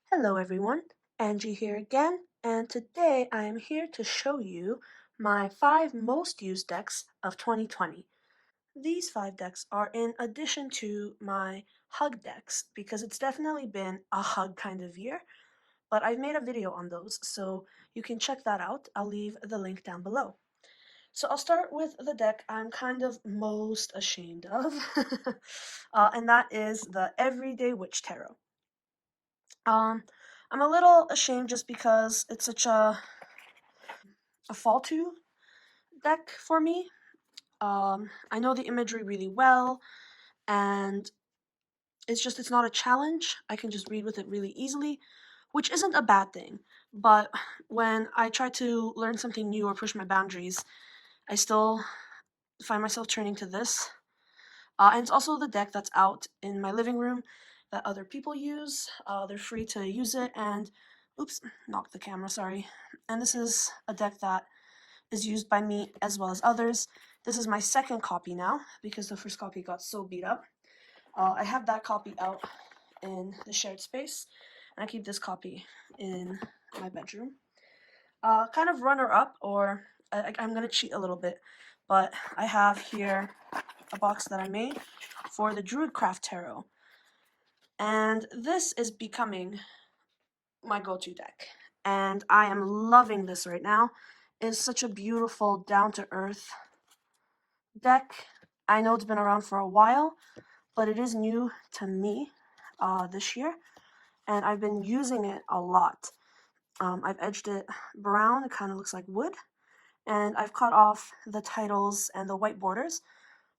Hello everyone, Angie here again, and today I am here to show you my 5 most used decks of 2020. These 5 decks are in addition to my hug decks because it's definitely been a hug kind of year, but I've made a video on those, so you can check that out. I'll leave the link down below. So I'll start with the deck I'm kind of most ashamed of, and that is the Everyday Witch Tarot. I'm a little ashamed just because it's such a fall to deck for me. I know the imagery really well, and it's not a challenge. I can just read with it really easily, which isn't a bad thing. But when I try to learn something new or push my boundaries, I still find myself turning to this. And it's also the deck that's out in my living room that other people use. They're free to use it, and oops, knocked the camera, sorry. And this is a deck that is used by me as well as others. This is my second copy now because the first copy got so beat up. I have that copy out in the shared space, and I keep this copy in my bedroom. Kind of runner up, or I'm gonna cheat a little bit, but I have here a box that I made for the Druidcraft Tarot, and this is becoming my go-to deck, and I am loving this right now. It's such a beautiful, down-to-earth deck. I know it's been around for a while, but it is new to me this year, and I've been using it a lot. I've edged it brown, it kind of looks like wood, and I've cut off the titles and the white borders,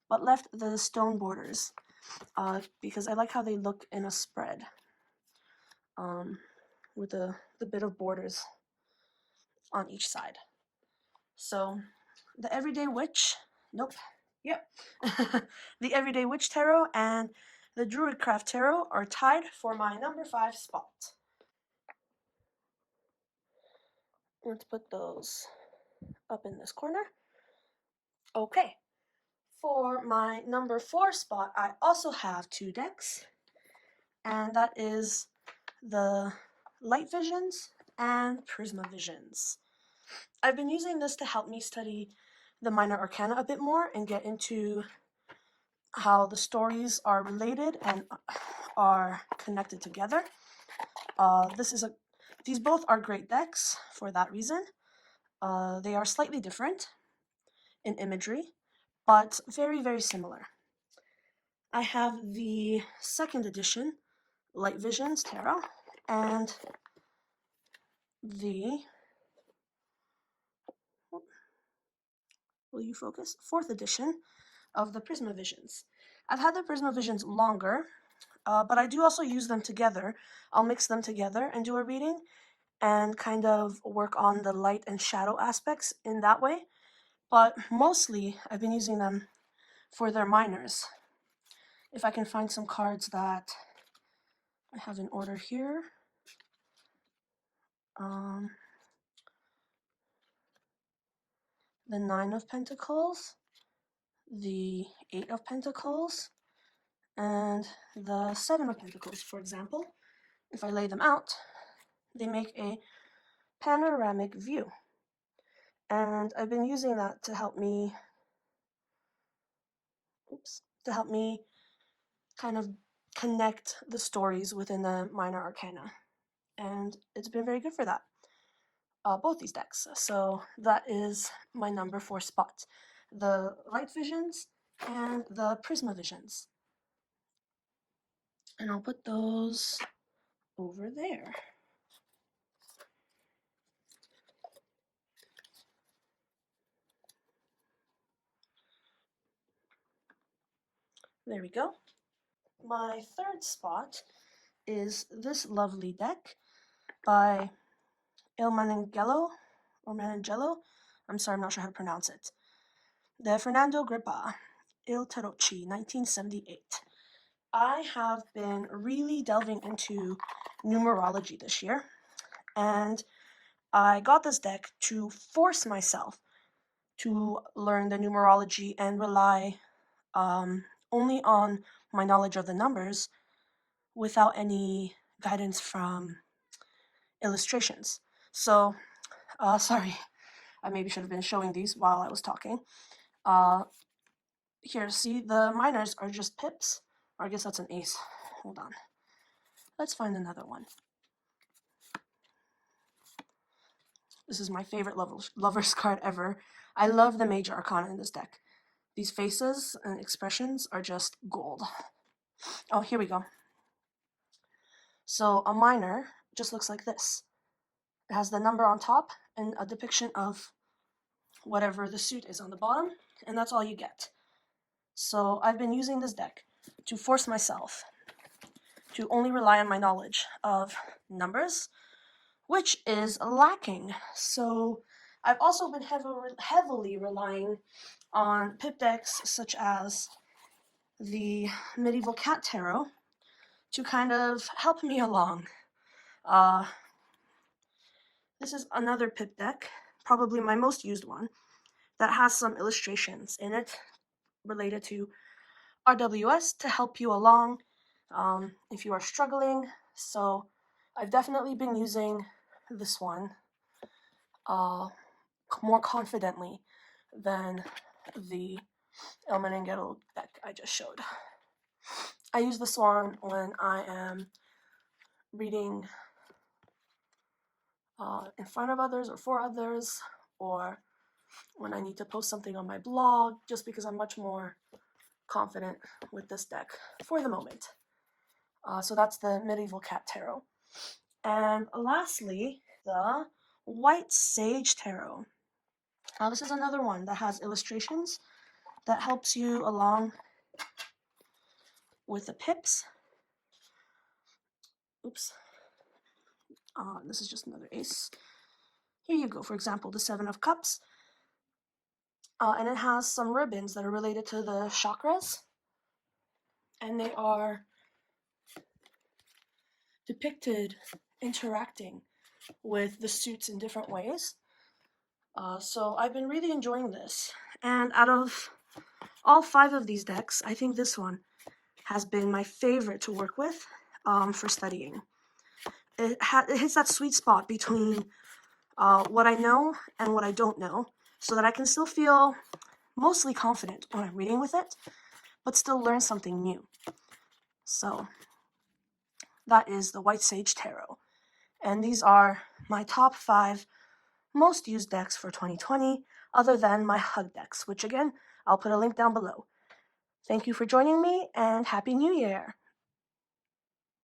but left the stone borders because I like how they look in a spread with the bit of borders on each side. So the Everyday Witch, nope, yep, the Everyday Witch Tarot and the Druidcraft Tarot are tied for my number 5 spot. Let's put those up in this corner. Okay, for my number 4 spot, I also have 2 decks, and that is the Light Visions and Prisma Visions. I've been using this to help me study the minor arcana a bit more and get into how the stories are related and are connected together. These both are great decks for that reason. They are slightly different in imagery, but very, very similar. I have the second edition Light Visions Tarot and the, will you focus? 4th edition of the Prisma Visions. I've had the Prisma Visions longer, but I do also use them together. I'll mix them together and do a reading and kind of work on the light and shadow aspects in that way. But mostly, I've been using them for their minors. If I can find some cards that I have in order here. The 9 of Pentacles, the 8 of Pentacles, and the 7 of Pentacles, for example. If I lay them out, they make a panoramic view. And I've been using that to help me, kind of connect the stories within the minor arcana. And it's been very good for that. Both these decks. So that is my number 4 spot. The Light Visions and the Prisma Visions. And I'll put those over there. There we go. My 3rd spot is this lovely deck by Il Manangelo, or Manangelo. I'm sorry, I'm not sure how to pronounce it. The Fernando Grippa, Il Tarocchi, 1978. I have been really delving into numerology this year, and I got this deck to force myself to learn the numerology and rely only on my knowledge of the numbers without any guidance from illustrations. So, sorry, I maybe should have been showing these while I was talking. Here, see, the minors are just pips. Or I guess that's an ace. Hold on. Let's find another one. This is my favorite Lover's card ever. I love the Major Arcana in this deck. These faces and expressions are just gold. Oh, here we go. So a minor just looks like this. It has the number on top and a depiction of whatever the suit is on the bottom, and that's all you get. So I've been using this deck to force myself to only rely on my knowledge of numbers, which is lacking. So I've also been heavily relying on pip decks such as the Medieval Cat Tarot to kind of help me along. This is another pip deck, probably my most used one, that has some illustrations in it related to RWS to help you along if you are struggling. So I've definitely been using this one more confidently than the Elmeninghetto deck I just showed. I use this one when I am reading in front of others or for others, or when I need to post something on my blog, just because I'm much more confident with this deck for the moment. So that's the Medieval Cat Tarot. And lastly, the White Sage Tarot. This is another one that has illustrations that helps you along with the pips. Oops. This is just another ace. Here you go, for example, the Seven of Cups. And it has some ribbons that are related to the chakras. And they are depicted interacting with the suits in different ways. So I've been really enjoying this. And out of all 5 of these decks, I think this one has been my favorite to work with for studying. It hits that sweet spot between what I know and what I don't know, so that I can still feel mostly confident when I'm reading with it, but still learn something new. So that is the White Sage Tarot. And these are my top 5 most used decks for 2020, other than my Hug decks, which again, I'll put a link down below. Thank you for joining me, and Happy New Year!